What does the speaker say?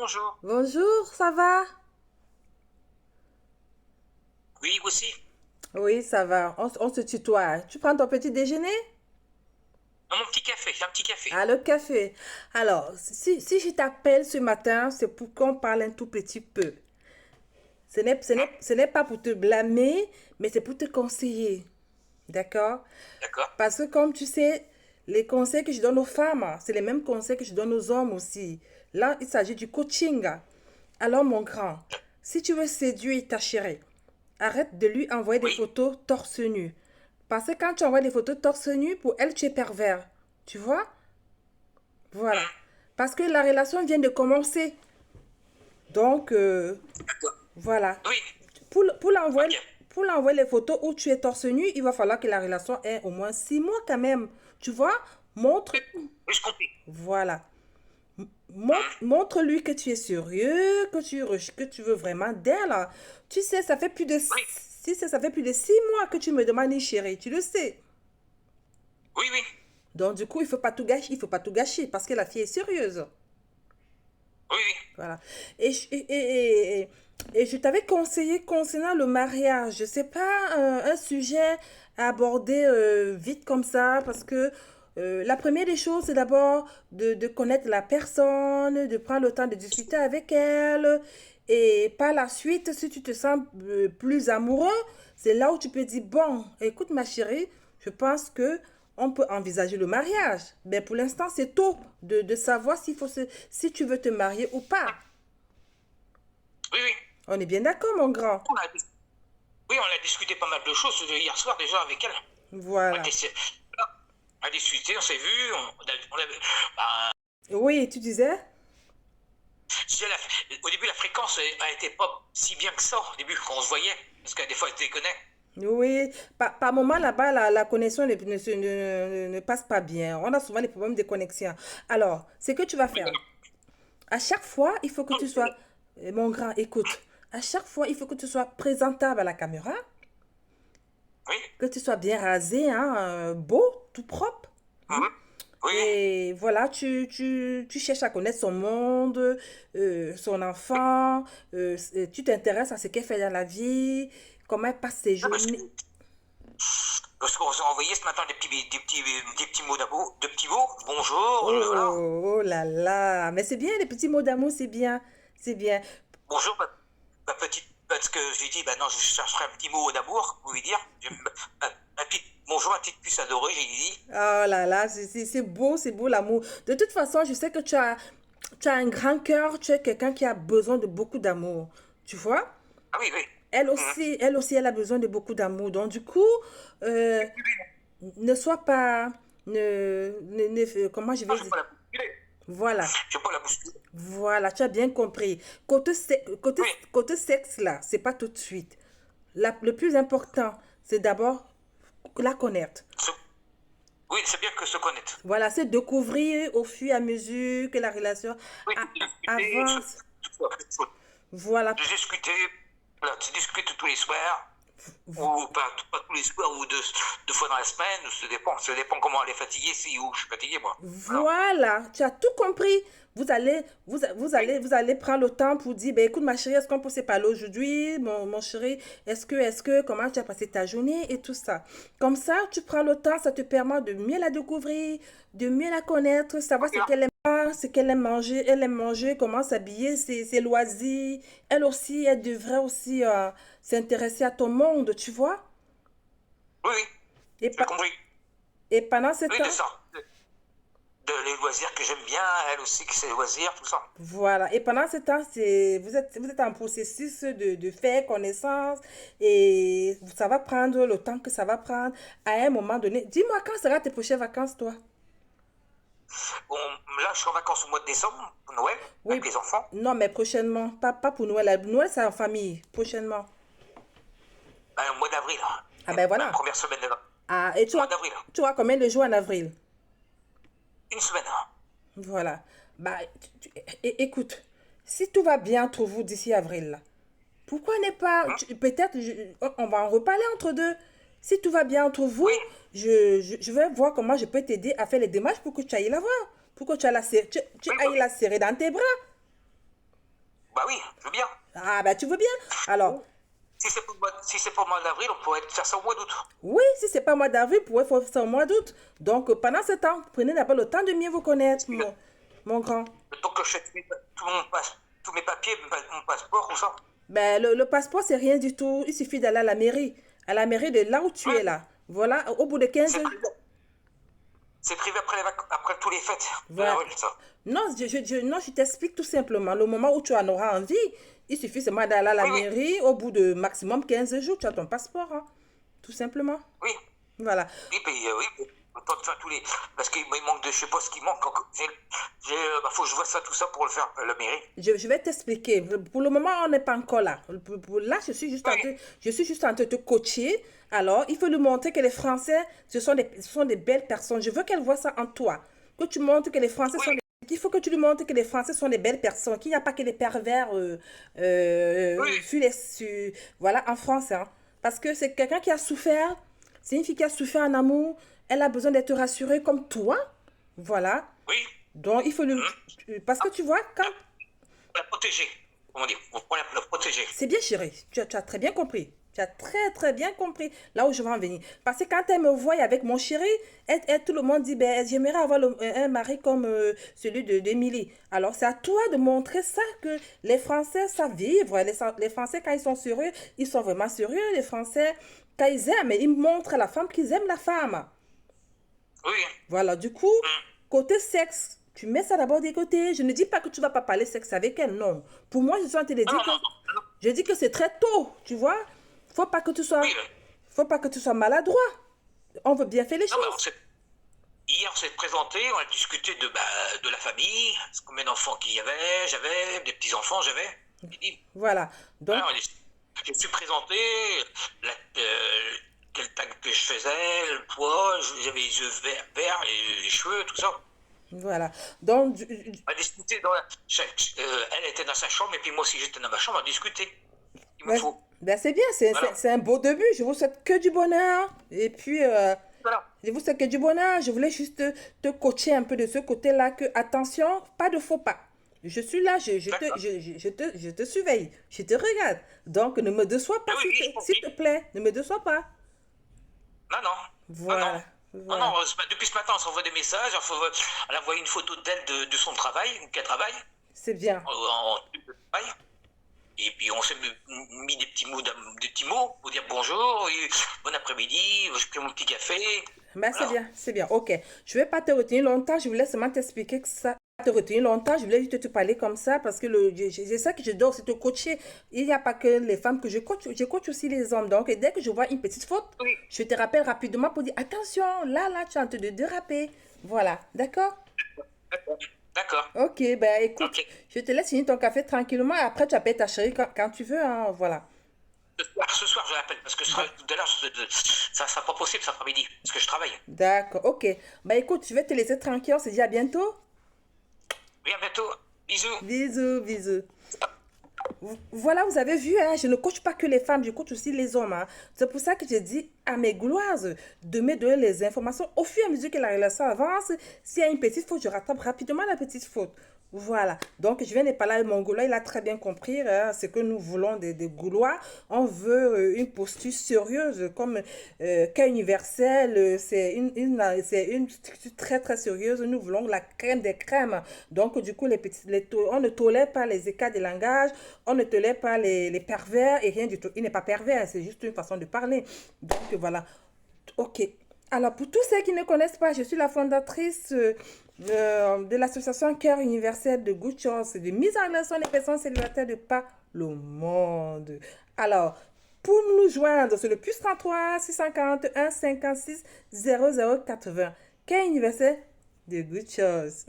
bonjour. Bonjour, ça va? Oui, aussi. Oui, ça va. On se tutoie. Tu prends ton petit déjeuner? Non, mon petit café, j'ai un petit café. Ah, le café. Alors, si je t'appelle ce matin, c'est pour qu'on parle un tout petit peu. Ce n'est pas pour te blâmer, mais c'est pour te conseiller. D'accord? D'accord? Parce que comme tu sais, les conseils que je donne aux femmes, c'est les mêmes conseils que je donne aux hommes aussi. Là, il s'agit du coaching. Alors, mon grand, si tu veux séduire ta chérie, arrête de lui envoyer des Oui. photos torse nu. Parce que quand tu envoies des photos torse nu, pour elle, tu es pervers. Tu vois? Voilà. Hmm, Parce que la relation vient de commencer. Donc, d'accord. voilà. Oui, Pour, pour l'envoyer, ok. pour l'envoyer les photos où tu es torse nu, il va falloir que la relation ait au moins 6 mois quand même. Tu vois? Montre, Oui, oui, je comprends. voilà. Hmm, Montre-lui que tu es sérieux, que tu veux vraiment d'elle. Tu sais, oui, ça fait plus de 6 mois que tu me demandes une chérie. Tu le sais. oui, oui, Donc, du coup, il faut pas tout gâcher. Il faut pas tout gâcher parce que la fille est sérieuse. oui, oui. Voilà. Et je t'avais conseillé concernant le mariage. Je sais pas, un sujet à aborder vite comme ça parce que la première des choses, c'est d'abord de connaître la personne, de prendre le temps de discuter avec elle. Et par la suite, si tu te sens plus amoureux, c'est là où tu peux dire, bon, écoute ma chérie, je pense que on peut envisager le mariage. Mais pour l'instant, c'est tôt de savoir si tu veux te marier ou pas. Oui, oui. On est bien d'accord, mon grand. On a, oui, on a discuté pas mal de choses hier soir déjà avec elle. On a, Voilà. dis- on a discuté, on s'est vu. Bah, Oui, tu disais? tu sais, au début, la fréquence a été pas si bien que ça, au début, quand on se voyait. Parce que des fois, elle se déconnait. Oui. Par moment, là-bas, la connexion ne passe pas bien. On a souvent des problèmes de connexion. Alors, c'est que tu vas Oui, faire. À chaque fois, il faut que tu sois... oui, Mon grand, écoute. À chaque fois, il faut que tu sois présentable à la caméra, oui, que tu sois bien rasé, hein, beau, tout propre. Hmm. mhm, oui, Et voilà, tu cherches à connaître son monde, son enfant, tu t'intéresses à ce qu'elle fait dans la vie, comment elle passe ses oui. journées. Parce qu'on s'est envoyé ce matin des petits mots d'amour, de petits mots. Bonjour, voilà. Oh, oh là là, mais c'est bien, les petits mots d'amour, c'est bien, c'est bien. Bonjour, ma petite. Parce que j'ai dit, bah non, je chercherai un petit mot d'amour, vous lui dire. Bonjour, ma petite puce adorée, j'ai dit. Oh là là, c'est beau l'amour. De toute façon, je sais que tu as un grand cœur, tu es quelqu'un qui a besoin de beaucoup d'amour, tu vois? Ah oui, oui. Mhm. Elle aussi, elle a besoin de beaucoup d'amour. Donc, du coup, euh, ne sois pas, comment je Non, vais je vais dire? pas la bousculer. Voilà, Je vais pas la bousculer. voilà, tu as bien compris. Oui, Côté sexe, là, c'est pas tout de suite. Le plus important, c'est d'abord la connaître. se- oui, c'est bien que se connaître. Voilà, c'est découvrir au fur et à mesure que la relation Oui, de discuter, avance. tout- Voilà, de discuter, voilà, de discuter tous les soirs. Ou pas tous les soirs, ou deux fois dans la semaine, ça dépend comment elle est fatiguée, si ou je suis fatigué, moi. Voilà. voilà, tu as tout compris. Oui, Vous allez prendre le temps pour dire, ben écoute ma chérie, est-ce qu'on peut se parler aujourd'hui? Mon chéri, comment tu as passé ta journée et tout ça. Comme ça, tu prends le temps, ça te permet de mieux la découvrir, de mieux la connaître, savoir ok, ce là. qu'elle aime pas, ce qu'elle aime manger, comment s'habiller, ses loisirs. Elle aussi, elle devrait aussi s'intéresser à ton monde, tu vois? Oui, oui, Et, j'ai pa- compris. et pendant ce Oui, temps, c'est ça. Les loisirs que j'aime bien, elle aussi, que c'est les loisirs, tout ça. voilà. Et pendant ce temps, vous êtes en processus de faire connaissance et ça va prendre le temps que ça va prendre à un moment donné. Dis-moi, quand sera tes prochaines vacances, toi? Bon, là, je suis en vacances au mois de décembre, pour Noël, avec Oui, les enfants. non, mais prochainement. Pas pour Noël. Noël, c'est en famille. Prochainement. Au mois d'avril, hein. Ah ben La voilà. première semaine de Ah, mois d'avril. tu auras combien de jours en avril? Une semaine, hein. Voilà. Bah, écoute, si tout va bien entre vous d'ici avril, là, pourquoi n'est pas... Hein. Peut-être, on va en reparler entre deux. Si tout va bien entre vous, Oui, je vais voir comment je peux t'aider à faire les démarches pour que tu ailles la voir. Pour que tu ailles oui, la serrer dans tes bras. Bah oui, je veux bien. Ah, ben tu veux bien. Alors, Si c'est pour le mois d'avril, on pourrait faire ça au mois d'août. oui, si c'est pas mois d'avril, il faut faire ça au mois d'août. Donc, pendant ce temps, prenez d'abord le temps de mieux vous connaître, Le, mon grand. le temps que je fais tous mes papiers, mon passeport, tout ça. Ben, le passeport, c'est rien du tout. Il suffit d'aller à la mairie de là où tu es Ouais, là. Voilà, au bout de 15 c'est jours. prévu, c'est prévu après tous les fêtes de Voilà. l'avril, ça. Non, non, je t'explique tout simplement. Le moment où tu en auras envie, il suffit seulement d'aller à la Oui, oui, mairie. Au bout de maximum 15 jours, tu as ton passeport, hein. Tout simplement. oui. Voilà. Oui, puis, oui, le temps de faire tous les. Parce qu'il me manque de. Je sais pas ce qui manque. Faut que je vois ça, tout ça pour le faire, la mairie. Je vais t'expliquer. Pour le moment, on n'est pas encore là. Là, Oui, je suis juste en train de te coacher. Alors, il faut lui montrer que les Français, ce sont des belles personnes. Je veux qu'elle voit ça en toi. Que tu montres que les Français oui, sont des... Il faut que tu lui montres que les Français sont des belles personnes, qu'il n'y a pas que des pervers oui. voilà, en France. Hein. Parce que c'est quelqu'un qui a souffert. C'est une fille qui a souffert en amour. Elle a besoin d'être rassurée comme toi. Voilà. Oui. Donc, il faut lui... Hum. Parce que tu vois, quand Pour la protéger. Comment dire? Pour la protéger. c'est bien, chérie. Tu as très bien compris. Tu as très, très bien compris là où je veux en venir. Parce que quand elle me voit avec mon chéri, tout le monde dit, ben, j'aimerais avoir un mari comme celui d'Émilie. Alors, c'est à toi de montrer ça, que les Français savent vivre. Les Français, quand ils sont sérieux, ils sont vraiment sérieux. Les Français, quand ils aiment, ils montrent à la femme qu'ils aiment la femme. Oui. Voilà, du coup, Hum. côté sexe, tu mets ça d'abord des côtés. Je ne dis pas que tu vas pas parler sexe avec elle, non. Pour moi, je suis en train de Non, dire non, que non, non. je dis que c'est très tôt, tu vois. Faut pas que tu sois, Oui. faut pas que tu sois maladroit. On veut bien faire les Non, mais choses. hier, on s'est présenté, on a discuté de la famille, combien d'enfants qu'il y avait, j'avais, des petits-enfants, j'avais. Il dit, Voilà. Donc, voilà, je me suis présenté, la, euh, quelle taille que je faisais, le poids, j'avais les yeux verts, les cheveux, tout ça. voilà. Donc, On a discuté elle était dans sa chambre et puis moi aussi j'étais dans ma chambre, on a discuté. Il me ben, faut. ben, c'est bien, Voilà. c'est un beau début. Je vous souhaite que du bonheur. Et puis, Voilà. je vous souhaite que du bonheur. Je voulais juste te coacher un peu de ce côté-là, que attention, pas de faux pas. Je suis là, D'accord. je te surveille, je te regarde. Donc, ne me déçois pas, Ah oui, oui, j'ai s'il te compris. plaît. Ne me déçois pas. Non, non. Non, non. Voilà, Non, non, voilà. depuis ce matin, on s'envoie des messages. Elle a envoyé une photo d'elle de son travail, qu'elle travaille, C'est bien. en travail. Et puis on s'est mis des petits mots pour dire bonjour, et bon après-midi, je prends mon petit café. Mais Voilà. c'est bien, ok. Je vais pas te retenir longtemps, je voulais seulement t'expliquer que ça. Pas te retenir longtemps, je voulais juste te parler comme ça parce que c'est ça que je dois aussi te coacher. Il n'y a pas que les femmes que je coach aussi les hommes. Donc, dès que je vois une petite faute, Oui. je te rappelle rapidement pour dire attention, là, tu es en train de déraper. Voilà, d'accord? D'accord. D'accord. Ok, ben écoute, Ok. je te laisse finir ton café tranquillement et après tu appelles ta chérie quand tu veux, hein, voilà. Ce soir, je l'appelle parce que tout à l'heure, ça sera pas possible cet après-midi parce que je travaille. D'accord, ok. Ben écoute, je vais te laisser tranquille, on se dit à bientôt. Oui, à bientôt. Bisous. Bisous, bisous. Voilà, vous avez vu, hein, je ne coach pas que les femmes, je coach aussi les hommes. Hein. C'est pour ça que je dis à mes gloires de me donner les informations au fur et à mesure que la relation avance. S'il y a une petite faute, je rattrape rapidement la petite faute. Voilà, donc je viens de parler avec mon Gaulois, il a très bien compris hein, ce que nous voulons des Gaulois. On veut une posture sérieuse comme cas universel, c'est une structure très très sérieuse. Nous voulons la crème des crèmes. Donc du coup, on ne tolère pas les écarts de langage, on ne tolère pas les pervers et rien du tout. Il n'est pas pervers, c'est juste une façon de parler. Donc voilà, ok. Alors, pour tous ceux qui ne connaissent pas, je suis la fondatrice de l'association Cœur universel de Good Chance, de mise en relation des personnes célibataires de par le monde. Alors, pour nous joindre, c'est le plus 33 641 56 00 80. Cœur universel de Good Chance.